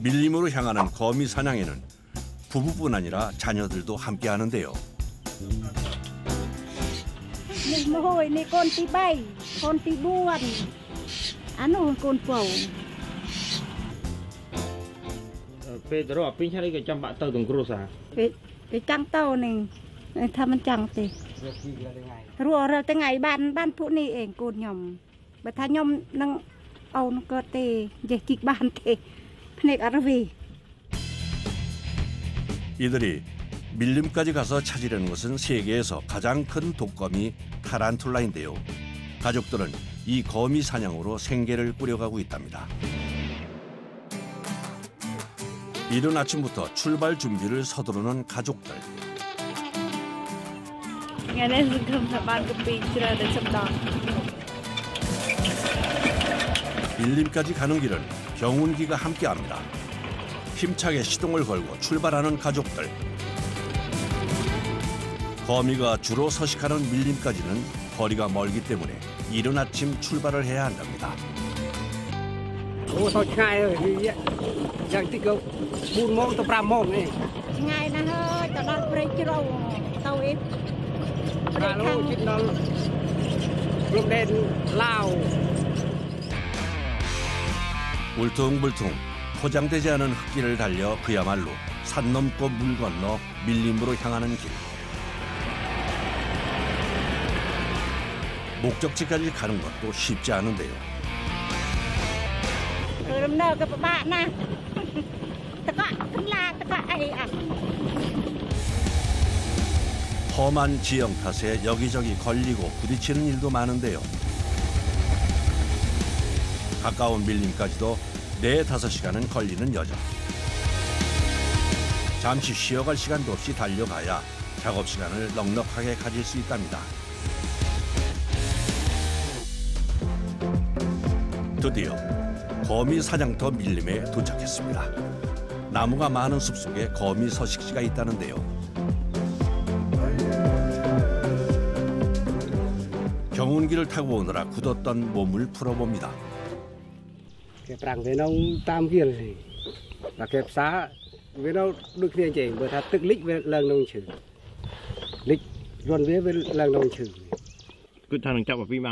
밀림으로 향하는 거미 사냥에는 부부뿐 아니라 자녀들도 함께 하는데요. Môi này con tí 7, con tí 4. Ano con phẩu. Pedro, pin chari cái trăm bạc tàu từng cruise à? Cái trăng tàu này, tham ăn trăng thì. Rùa rồi tới ngày ban phụ này em con nhom, bà thay nhom năng âu nó cơ tê, giờ kịch ban tê, này ở vì. 이들이 밀림까지 가서 찾으려는 것은 세계에서 가장 큰 독거미 타란툴라인데요. 가족들은 이 거미 사냥으로 생계를 꾸려가고 있답니다. 이른 아침부터 출발 준비를 서두르는 가족들. 밀림까지 가는 길은 경운기가 함께합니다. 힘차게 시동을 걸고 출발하는 가족들. 거미가 주로 서식하는 밀림까지는 거리가 멀기 때문에 이른 아침 출발을 해야 한답니다. 울퉁불퉁 포장되지 않은 흙길을 달려 그야말로 산 넘고 물 건너 밀림으로 향하는 길. 목적지까지 가는 것도 쉽지 않은데요. 험한 지형 탓에 여기저기 걸리고 부딪히는 일도 많은데요. 가까운 밀림까지도 4-5시간은 걸리는 여정. 잠시 쉬어갈 시간도 없이 달려가야 작업 시간을 넉넉하게 가질 수 있답니다. 드디어 거미 사냥터 밀림에 도착했습니다. 나무가 많은 숲속에 거미 서식지가 있다는데요. 경운기를 타고 오느라 굳었던 몸을 풀어봅니다. Rạng về nông tam viên thì là kẹp xá với nó được tiền chỉ bởi thật tức lích với lần nông trừ lích luôn với lần nông trừ. Cứ thằng chậm vào pin mà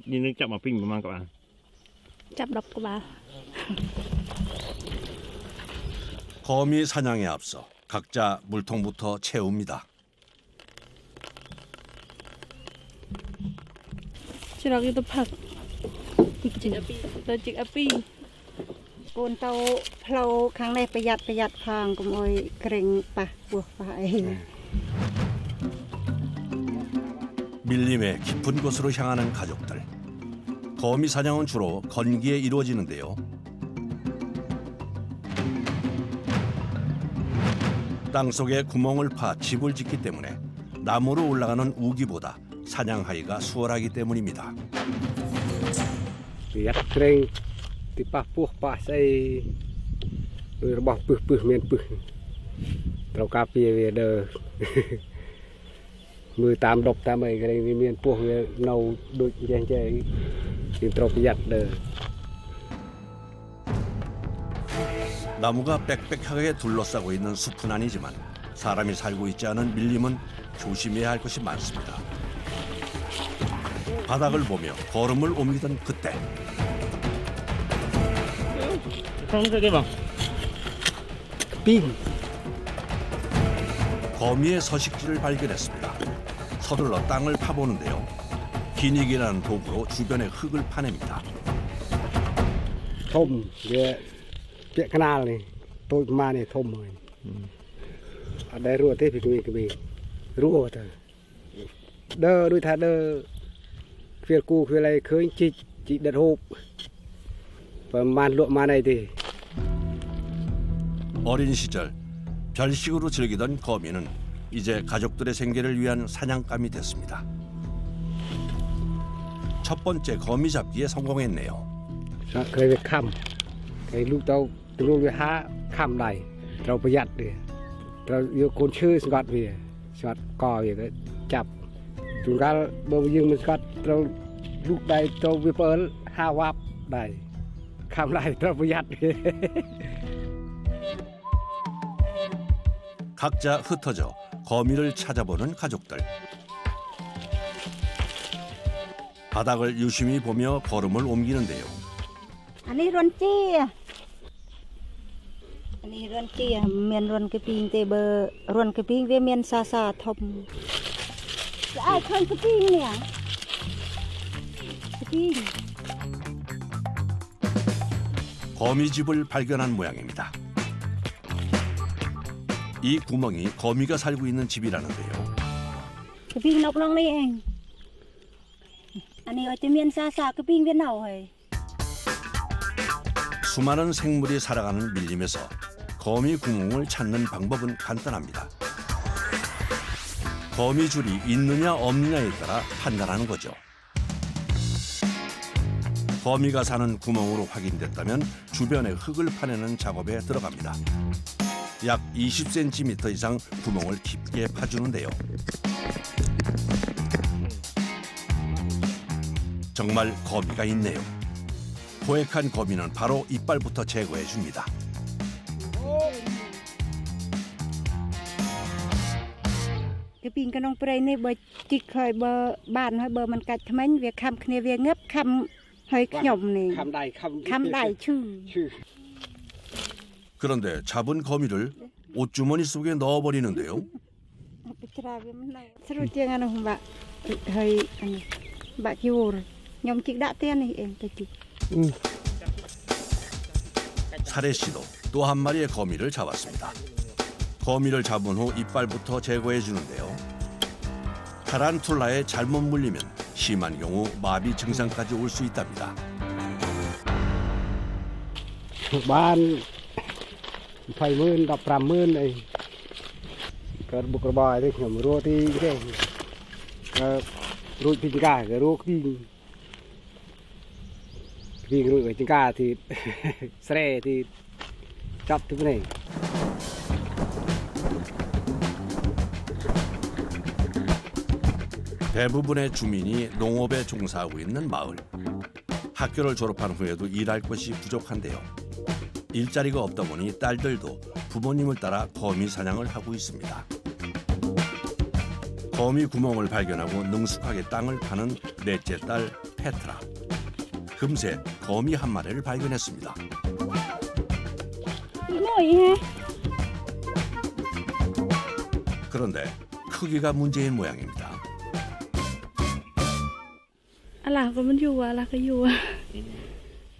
nhưng chậm vào pin mà mang các bạn. Chậm độc của bà. 거미 사냥에 앞서 각자 물통부터 채웁니다. Chừng đó phật. Tôi chịu áp phi. Con tàu plau kháng nàyประหยัด phàng cũng ôi kering pa buộc phải. 밀림의 깊은 곳으로 향하는 가족들. 거미 사냥은 주로 건기에 이루어지는데요. 땅속에 구멍을 파 집을 짓기 때문에 나무로 올라가는 우기보다 사냥하기가 수월하기 때문입니다. Yết kering thì pa puh pa say rồi bỏ pึmiền pึเราcà phê về đờ mưa tam độc tam ấy cái miền puh nâu đôi chén chơi thì trâu yết đờ. 나무가 빽빽하게 둘러싸고 있는 숲은 아니지만 사람이 살고 있지 않은 밀림은 조심해야 할 것이 많습니다. 바닥을 보며 걸음을 옮기던 그때 거미의 서식지를 발견했습니다. 서둘러 땅을 파보는데요. 기닉이라는 도구로 주변의 흙을 파냅니다. Thôm về cái canal này tôi mà này thôm rồi ở đây rùa thế thì cái rùa thôi đơ đôi thà đơ việc cu việc này khơi chị đặt hộp và màn lụa màn này thì 어린 시절 별식으로 즐기던 거미는 이제 가족들의 생계를 위한 사냥감이 됐습니다. 첫 번째 거미 잡기에 성공했네요. khơi về khăm cái lúc tao từ lúc về há khăm này taoประหยัดđi tao yêu con chơi sọt về sọt cò về cái chập chúng ta bao nhiêu mình sọt tao lúc đây tao về bớt ha vấp này khăm này tao ประหยัด 각자 흩어져 거미를 찾아보는 가족들. 바닥을 유심히 보며 걸음을 옮기는데요. 아니 런찌 아니 런찌 면 런케핑 테버 런케핑 왜 면 사사 톰 아 런케핑이야 케핑 거미집을 발견한 모양입니다. 이 구멍이 거미가 살고 있는 집이라는데요. 케핑 넉넉 네 아니 어째 면 사사 케핑 왜 나오 해 수많은 생물이 살아가는 밀림에서 거미 구멍을 찾는 방법은 간단합니다. 거미줄이 있느냐 없느냐에 따라 판단하는 거죠. 거미가 사는 구멍으로 확인됐다면 주변의 흙을 파내는 작업에 들어갑니다. 약 20cm 이상 구멍을 깊게 파주는데요. 정말 거미가 있네요. 포획한 거미는 바로 이빨부터 제거해 줍니다. 케핑 cái nông prey này bờ chích hơi bờ bàn hơi bờ mình cắt thấm việc khăm kia việc ngấp khăm hơi nhộng này khăm đại chư 그런데 잡은 거미를 옷주머니 속에 넣어버리는데요. 서로 쟁하는 홍바 hơi bà kêu nhộng chích đã tên này em chích 사례 씨도 또 한 마리의 거미를 잡았습니다. 거미를 잡은 후 이빨부터 제거해 주는데요. 타란툴라에 잘못 물리면 심한 경우 마비 증상까지 올 수 있답니다. ban 20,000 15,000អីក៏បុករបរទេខ្ញុំរស់ទីទេរួចពីចង្ការក៏រស់ពីរួចចង្ការទីស្រែទីចាប់ទីនេះ 대부분의 주민이 농업에 종사하고 있는 마을. 학교를 졸업한 후에도 일할 것이 부족한데요. 일자리가 없다 보니 딸들도 부모님을 따라 거미 사냥을 하고 있습니다. 거미 구멍을 발견하고 능숙하게 땅을 파는 넷째 딸 페트라. 금세 거미 한 마리를 발견했습니다. 그런데 크기가 문제인 모양입니다. 알아ก็มันอยู่อะไรก็อยู่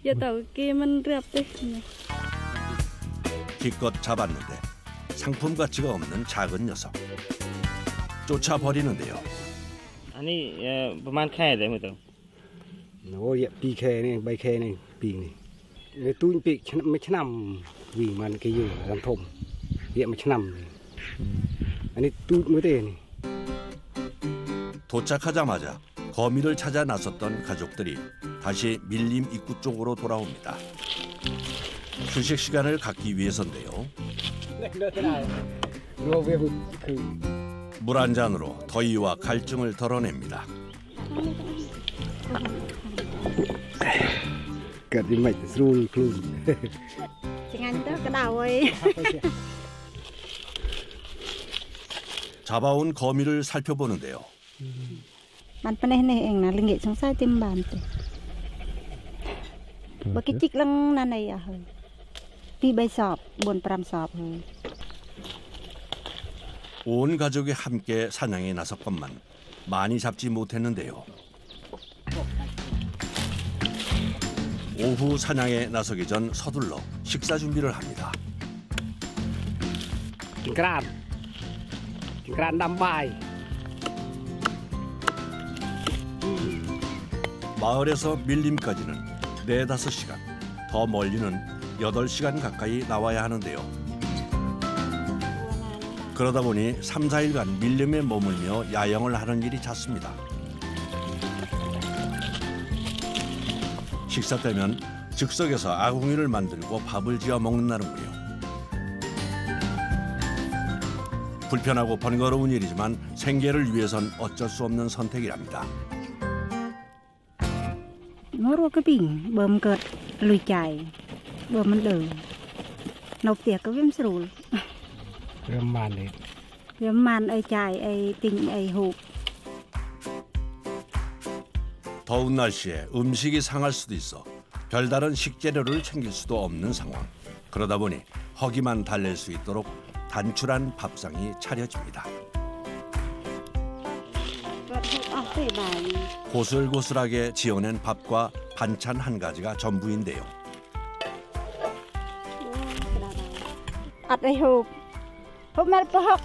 อย่าต่อเกมมันเรียบเต้ 기껏 잡았는데 상품 가치가 없는 작은 녀석. 쫓아버리는데요. อันนี้ประมาณแค่ไหนมื้อตง โอ้ย 2K นี่ 3K นี่ปีนี่ในตู้ปีไม่ឆ្នាំวิ่งมันก็อยู่ลำทมเรียกไม่ឆ្នាំอันนี้ตู้มือเตนี่ 도착하자마자 거미를 찾아 나섰던 가족들이 다시 밀림 입구 쪽으로 돌아옵니다. 휴식 시간을 갖기 위해서인데요. 물 한 잔으로 더위와 갈증을 덜어냅니다. เกิดยังไม่รู้ครู chẳng anh đó cái đầu ấy 잡아온 거미를 살펴보는데요. bạn bên này này là linh nghệ sống sai tim bàn thì bữa cái chích lăng là này à hơi pi bay sọp buồn pram sọp hơi 온 가족이 함께 사냥에 나섰건만 많이 잡지 못했는데요. 오후 사냥에 나서기 전 서둘러 식사 준비를 합니다. จิงกรานดำใบ 마을에서 밀림까지는 4-5시간, 더 멀리는 8시간 가까이 나와야 하는데요. 그러다 보니 3-4일간 밀림에 머물며 야영을 하는 일이 잦습니다. 식사 때면 즉석에서 아궁이를 만들고 밥을 지어 먹는다는군요. 불편하고 번거로운 일이지만 생계를 위해선 어쩔 수 없는 선택이랍니다. ngó cái bình bơm cợt lùi chạy bơmมันเดินnộp tiệc có viêm sùi เริ่มมาเลย 만 ai chạy ai tình ai hộp. 더운 날씨에 음식이 상할 수도 있어 별다른 식재료를 챙길 수도 없는 상황. 그러다 보니 허기만 달랠 수 있도록 단출한 밥상이 차려집니다. 고슬고슬하게 지어낸 밥과 반찬 한 가지가 전부인데요. ắt ai hộp. hộp mà hộp.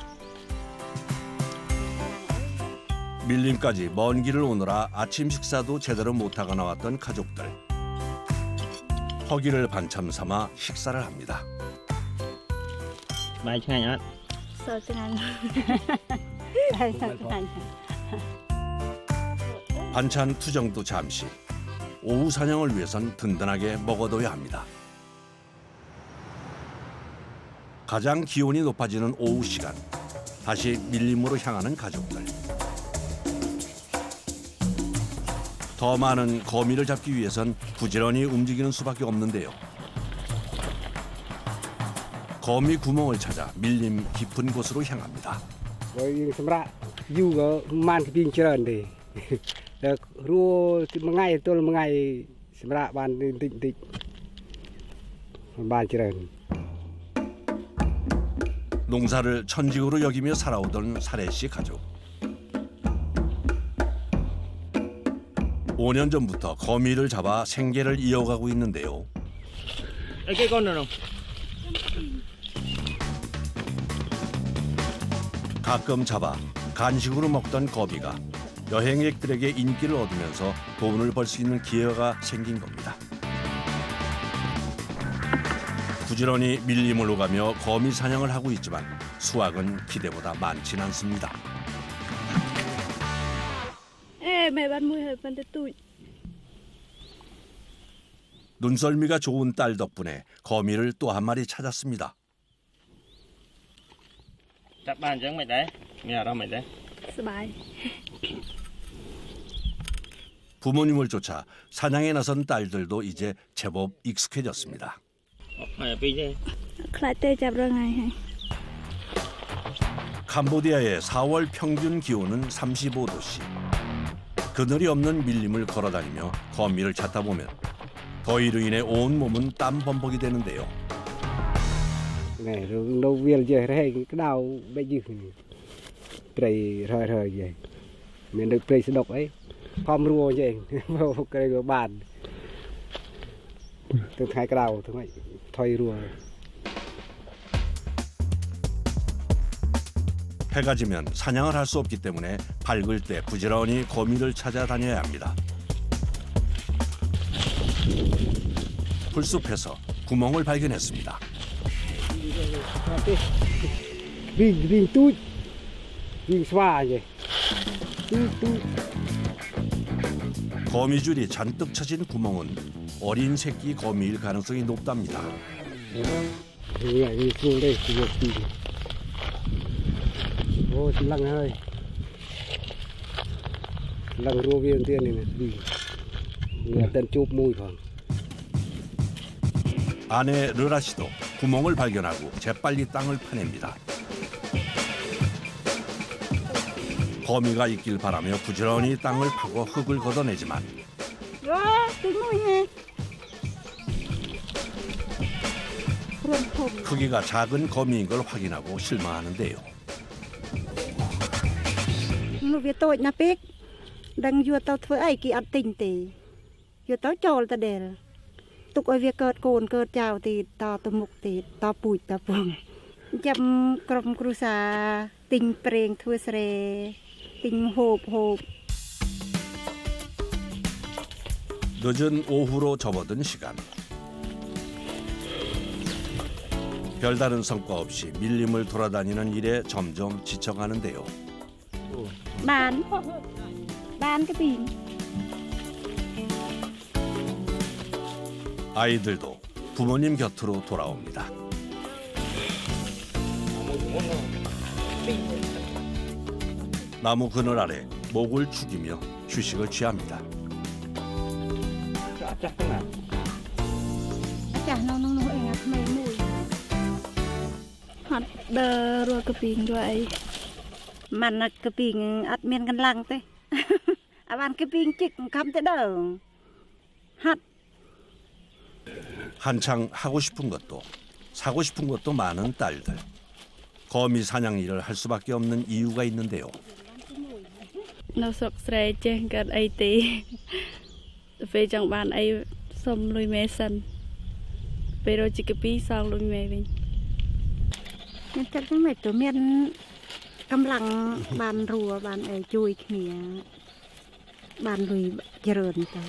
밀림까지 먼 길을 오느라 아침 식사도 제대로 못하고 나왔던 가족들. 허기를 반참 삼아 식사를 합니다. Bài chứ anh ạ. Sợ tiếng Anh. Đây là tiếng Anh. 반찬 투정도 잠시. 오후 사냥을 위해선 든든하게 먹어둬야 합니다. 가장 기온이 높아지는 오후 시간. 다시 밀림으로 향하는 가족들. 더 많은 거미를 잡기 위해선 부지런히 움직이는 수밖에 없는데요. 거미 구멍을 찾아 밀림 깊은 곳으로 향합니다. Rồi xem ra dù có man cái pin chơi đi, rùa một ngày tôi một ngày xem ra ban tịnh tịnh ban chơi. 농사를 천직으로 여기며 살아오던 사례 씨 가족. 5년 전부터 거미를 잡아 생계를 이어가고 있는데요. Cái con nào nào? 가끔 잡아 간식으로 먹던 거미가 여행객들에게 인기를 얻으면서 돈을 벌 수 있는 기회가 생긴 겁니다. 부지런히 밀림을 오가며 거미 사냥을 하고 있지만 수확은 기대보다 많진 않습니다. Ê, mẹ bán mùi hơi phân tụi. 눈썰미가 좋은 딸 덕분에 거미를 또 한 마리 찾았습니다. Chắc bàn chứ mày đấy. Nhà đâu mày đấy. Sbài. 부모님을 쫓아 사냥에 나선 딸들도 이제 제법 익숙해졌습니다. Mày ở pin đi. Lại tê chạp rồi ngày hay. 캄보디아의 4월 평균 기온은 35도씨. 그늘이 없는 밀림을 걸어다니며 거미를 찾다 보면 더위로 인해 온 몸은 땀 범벅이 되는데요. Này rồi đâu viên về đây cái đào bây giờ prey rồi vậy mình được prey sẽ độc ấy phong rùa vậy cái cái bàn từ hai cái đào thôi thôi rùa. 해가 지면 사냥을 할 수 없기 때문에 밝을 때 부지런히 거미를 찾아다녀야 합니다. 풀숲에서 구멍을 발견했습니다. Vinh tút Vinh xoa vậy tút 거미줄이 잔뜩 쳐진 구멍은 어린 새끼 거미일 가능성이 높답니다. Vinh xuống đây ô lăng hơi lăng rùa viên tiên này người tên chụp mùi còn. 아내 르라 씨도 구멍을 발견하고 재빨리 땅을 파냅니다. 거미가 있길 바라며 부지런히 땅을 파고 흙을 걷어내지만 크기가 작은 거미인 걸 확인하고 실망하는데요. Nó việc tôi na pek đang vừa taoធ្វើអីគេអត់ទិញទេយកទៅចូលទៅដែលទុកឲ្យវាកើតកូនកើតចៅទៀតតទៅមុខទៀតតពូជតពងចាំក្រុមគ្រួសារទិញប្រេងធ្វើស្រែទិញហូប 늦은 오후로 접어든 시간. 별다른 성과 없이 밀림을 돌아다니는 일에 점점 지쳐가는데요. bán cái gì 아이들도 부모님 곁으로 돌아옵니다. 나무 그늘 아래 목을 축이며 휴식을 취합니다. Chắc thế nào chả nó ngạt mày mùi Hạt đờ rồi cái pin rồi ấy. มันกระปิงอัดเมียนกันลังเต้อาบานกระปิงจิกคำเตเด้อฮัด 한창 하고 싶은 것도 사고 싶은 것도 많은 딸들. 거미 사냥 일을 할 수밖에 없는 이유가 있는데요. នៅស្រុកស្រែចេះកើតអីទេពេលចង់បានអីសុំលុយមេសិនពេលរកជីកពីសងលុយមេវិញ មានតែទាំងម៉េចទៅមានកម្លាំងបានរួបានអីជួយគ្នាបានលុយច្រើនទៅ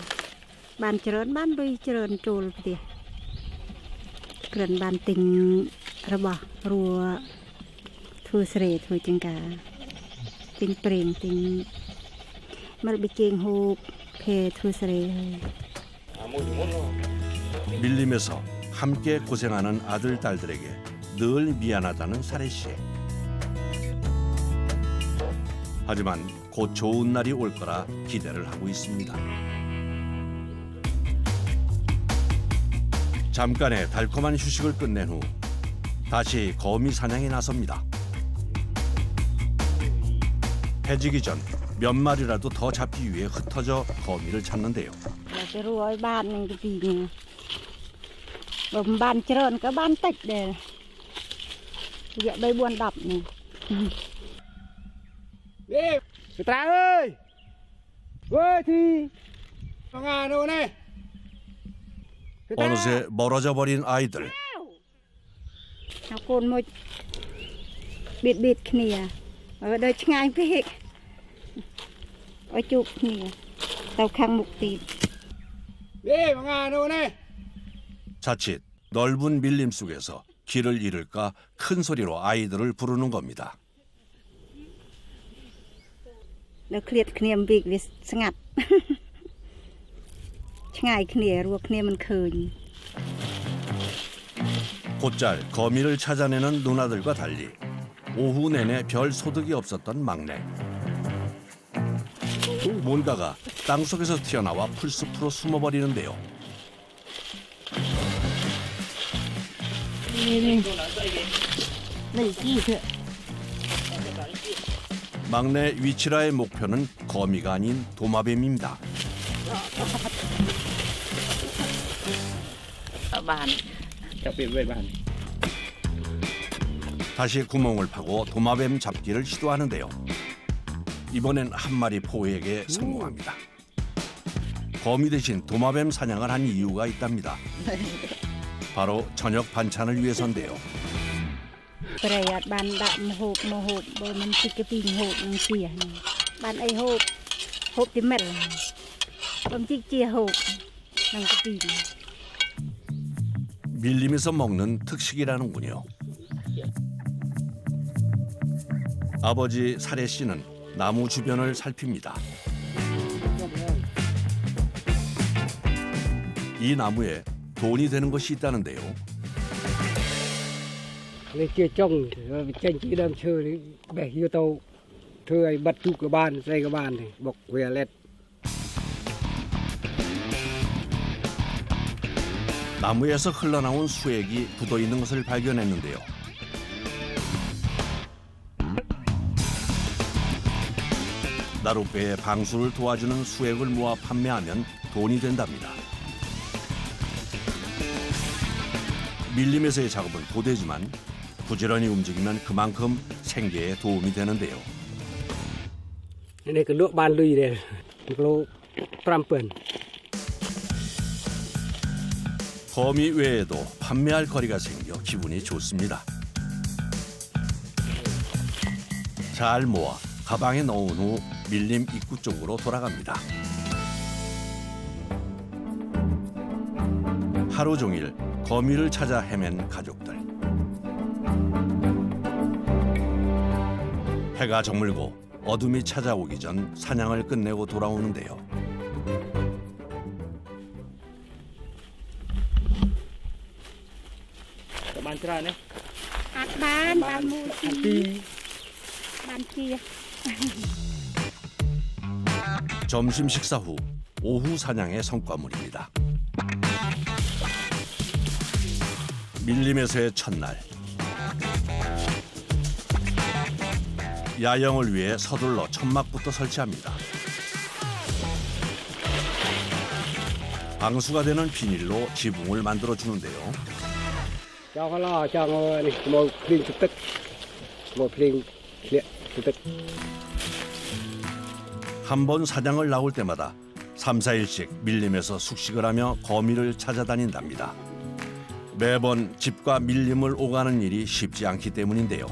បានច្រើនបានលុយច្រើនចូលផ្ទះគ្រាន់បានទិញរបស់រួធ្វើស្រែធ្វើចង្ការទិញប្រេងទិញមកបិជេងហូបភេធ្វើស្រែ 밀림에서 함께 고생하는 아들 딸들에게 늘 미안하다는 사례 씨. 하지만 곧 좋은 날이 올 거라 기대를 하고 있습니다. 잠깐의 달콤한 휴식을 끝낸 후 다시 거미 사냥에 나섭니다. 해지기 전 몇 마리라도 더 잡기 위해 흩어져 거미를 찾는데요. ទៅរួឲ្យបាននឹងទៅពីនេះបើមិនបានច្រើនក៏បានតិចដែររយៈ3 4 10នេះ Đi, người ta ơi. Ơi thì vào ngà đâu này. 어느새 멀어져 버린 아이들. เอาកូនមួយបៀតគ្នាហើយដល់ឆ្ងាយពេកឲ្យជួបគ្នាទៅខាងមុខទៀត Đi vào ngà đâu này. 자칫 넓은 밀림 속에서 길을 잃을까 큰 소리로 아이들을 부르는 겁니다. ដល់ឃ្លាតគ្នាអំពីវាស្ងាត់ ឆ្ងាយគ្នារស់គ្នាមិនឃើញ 곧잘 거미를 찾아내는 누나들과 달리 오후 내내 별 소득이 없었던 막내. 뭔가가 땅속에서 튀어나와 풀숲으로 숨어버리는데요. 막내 위치라의 목표는 거미가 아닌 도마뱀입니다. 다시 구멍을 파고 도마뱀 잡기를 시도하는데요. 이번엔 한 마리 포에게 성공합니다. 거미 대신 도마뱀 사냥을 한 이유가 있답니다. 바로 저녁 반찬을 위해서인데요. ប្រែអត់បានដាក់មហូបបើមិនតិចទៅពីហូបនឹងជាបានអីហូបទីមិលបំតិចជាហូបនឹងទី 밀림에서 먹는 특식이라는군요. 아버지 사례 씨는 나무 주변을 살핍니다. 이 나무에 돈이 되는 것이 있다는데요. Lên kia trồng tranh chỉ đâm chơi đấy bẻ vô tàu thưa ấy bắt trụ cái bàn dây cái bàn này bọc về lẹt. 나무에서 흘러나온 수액이 굳어 있는 것을 발견했는데요. 나룻배의 방수를 도와주는 수액을 모아 판매하면 돈이 된답니다. 밀림에서의 작업은 고되지만 부지런히 움직이면 그만큼 생계에 도움이 되는데요. Này cái lúa bàn lùi đây, lúa trampen. 거미 외에도 판매할 거리가 생겨 기분이 좋습니다. 잘 모아 가방에 넣은 후 밀림 입구 쪽으로 돌아갑니다. 하루 종일 거미를 찾아 헤맨 가족들. 해가 저물고 어둠이 찾아오기 전 사냥을 끝내고 돌아오는데요.បានមួយទីបានជា 점심 식사 후 오후 사냥의 성과물입니다. 밀림에서의 첫날. 야영을 위해 서둘러 천막부터 설치합니다. 방수가 되는 비닐로 지붕을 만들어 주는데요. 한 번 사냥을 나올 때마다 3, 4일씩 밀림에서 숙식을 하며 거미를 찾아다닌답니다. 매번 집과 밀림을 오가는 일이 쉽지 않기 때문인데요.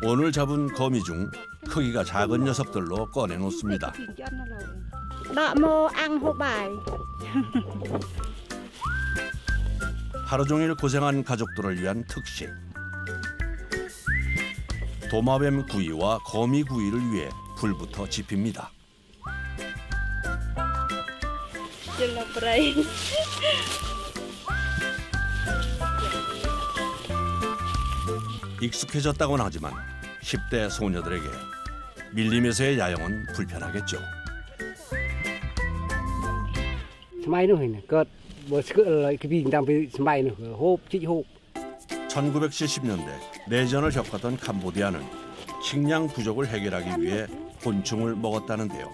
오늘 잡은 거미 중 크기가 작은 녀석들로 꺼내놓습니다. 하루 종일 고생한 가족들을 위한 특식. 도마뱀 구이와 거미 구이를 위해 불부터 지핍니다. 익숙해졌다고는 하지만 10대 소녀들에게 밀림에서의 야영은 불편하겠죠. 1970년대 내전을 겪었던 캄보디아는 식량 부족을 해결하기 위해 곤충을 먹었다는데요.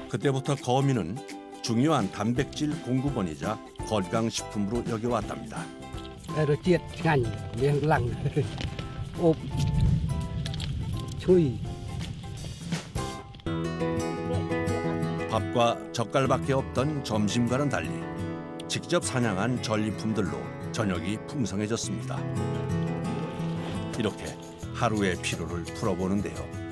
그때부터 거미는 중요한 단백질 공급원이자 건강식품으로 여겨왔답니다. 밥과 젓갈밖에 없던 점심과는 달리 직접 사냥한 전리품들로 저녁이 풍성해졌습니다. 이렇게 하루의 피로를 풀어보는데요.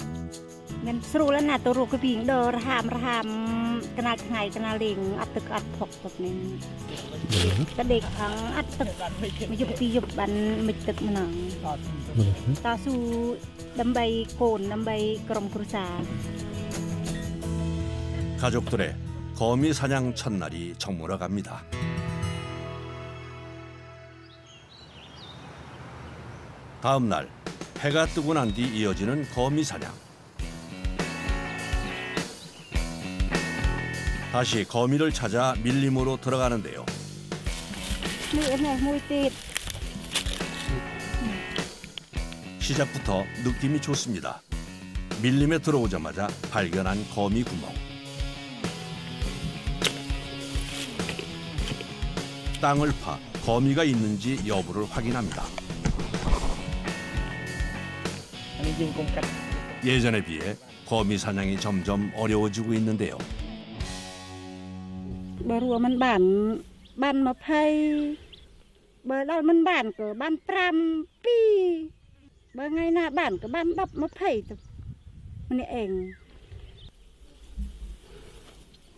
가족들의 거미 사냥 첫날이 저물어 갑니다. 다음 날 해가 뜨고 난 뒤 이어지는 거미 사냥. 다시 거미를 찾아 밀림으로 들어가는데요. 시작부터 느낌이 좋습니다. 밀림에 들어오자마자 발견한 거미 구멍. 땅을 파 거미가 있는지 여부를 확인합니다. 예전에 비해 거미 사냥이 점점 어려워지고 있는데요.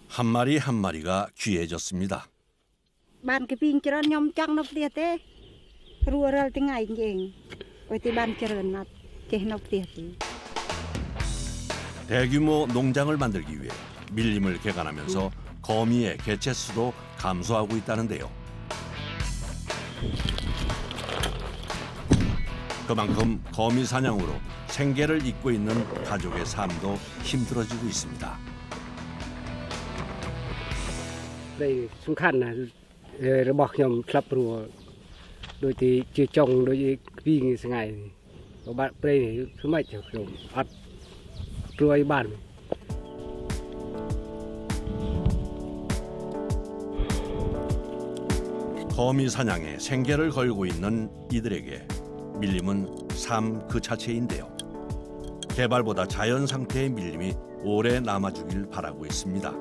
한 마리 한 마리가 귀해졌습니다. 대규모 농장을 만들기 위해 밀림을 개간하면서 거미의 개체 수도 감소하고 있다는데요. 그만큼 거미 사냥으로 생계를 잇고 있는 가족의 삶도 힘들어지고 있습니다. Đây sung khăn làរបស់ខ្ញុំឆ្លាប់ព្រោះដូចទីជាចុងដូចពីថ្ងៃក៏បាត់ព្រៃនេះគឺមិនខ្ញុំអត់ព្រួយបាន 거미 사냥에 생계를 걸고 있는 이들에게 밀림은 삶 그 자체인데요. 개발보다 자연 상태의 밀림이 오래 남아주길 바라고 있습니다.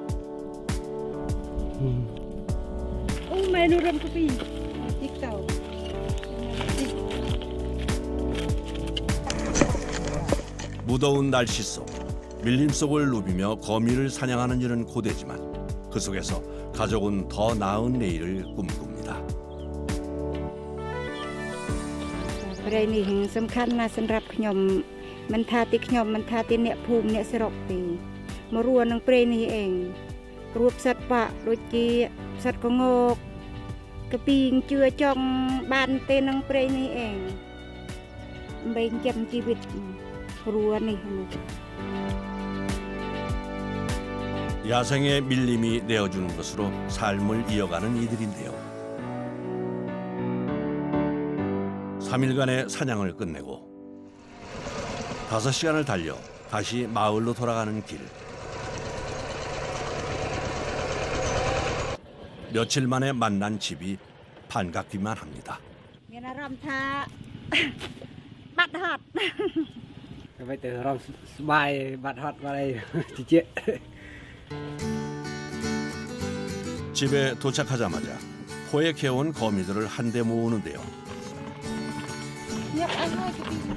무더운 날씨 속 밀림 속을 누비며 거미를 사냥하는 일은 고되지만 그 속에서 가족은 더 나은 내일을 꿈꿉니다. ព្រៃនេះសំខាន់ណាស់សម្រាប់ខ្ញុំមិនថាទីខ្ញុំមិនថាទីអ្នកភូមិអ្នកស្រុកទេមករស់នឹងព្រៃនេះឯងរួបសត្វបាក់ដូចជាសត្វកងោកកាពីងជឿចង់បានទេនឹងព្រៃនេះឯងដើម្បីចិញ្ចឹមជីវិតរស់នេះ 야생의 밀림이 내어주는 것으로 삶을 이어가는 이들인데요. 3일간의 사냥을 끝내고 5시간을 달려 다시 마을로 돌아가는 길. 며칠 만에 만난 집이 반갑기만 합니다. vậy từ rong bài bạt hoạt vào đây thì chuyện. 집에 도착하자마자 포획해온 거미들을 한데 모으는데요.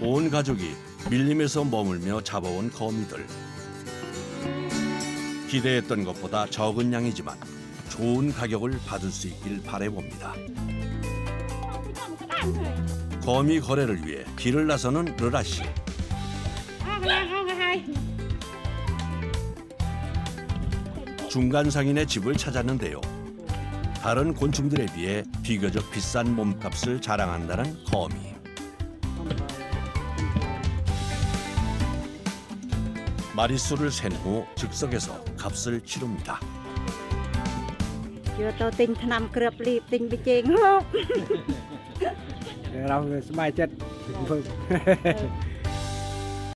온 가족이 밀림에서 머물며 잡아온 거미들. 기대했던 것보다 적은 양이지만 좋은 가격을 받을 수 있길 바라봅니다. 거미 거래를 위해 길을 나서는 르라 씨. 중간 상인의 집을 찾았는데요. 다른 곤충들에 비해 비교적 비싼 몸값을 자랑한다는 거미. 마리수를 센 후 즉석에서 값을 치릅니다. Rong bài chất.